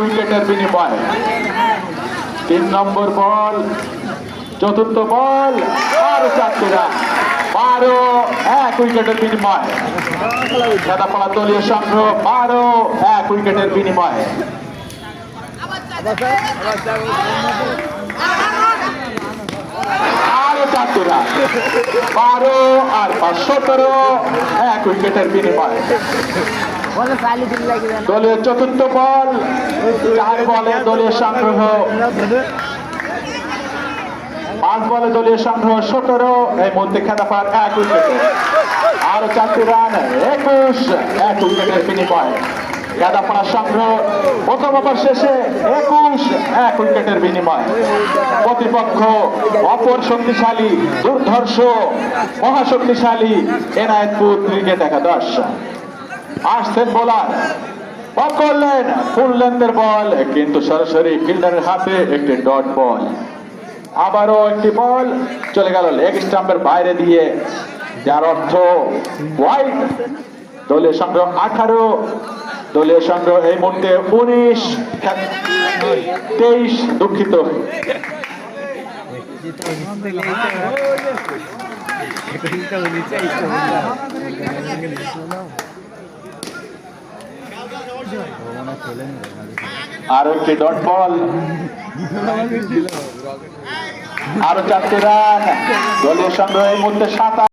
উইকেটের বিনিময়ে। 3 নম্বর বল, চতুর্থ বল, আরো 4টি রান। 12-1 উইকেটের বিনিময়ে। খেলাফলা দলীয় সংগ্রহ 12-1 উইকেটের বিনিময়ে। আরো 4টি রান। 12 আর 5 17-1 উইকেটের বিনিময়ে। দলীয় চতুর্থ বল, 4 বলে দলীয় সংগ্রহ 5 বলে দলীয় সংগ্রহ 17। এই মধ্যে খেলাফার 1 উইকেটে। আরো 4টি রান, 21-1 উইকেটের বিনিময়ে। খেলাফার সংগ্রহ প্রথম ওভার শেষে 21-1 উইকেটের বিনিময়ে। প্রতিপক্ষ অপর শক্তিশালী, দুর্ধর্ষ, মহাশক্তিশালী এনায়েতপুর ক্রিকেট একাদশ। আসছেন বোলার, বল করলেন ফুল লেন্থের বল, কিন্তু সরাসরি ফিল্ডারের হাতে একটি ডট বল। আবারও একটি বল চলে গেল লেগ স্টাম্পের বাইরে দিয়ে, যার অর্থ ওয়াইড। দলীয় সংগ্রহ 18, দলীয় সংগ্রহ এই মুহূর্তে 23, দুঃখিত। আরো একটি ডট বল, আরো 4টি রান। দলীয় সংগ্রহ এই মুহূর্তে 7।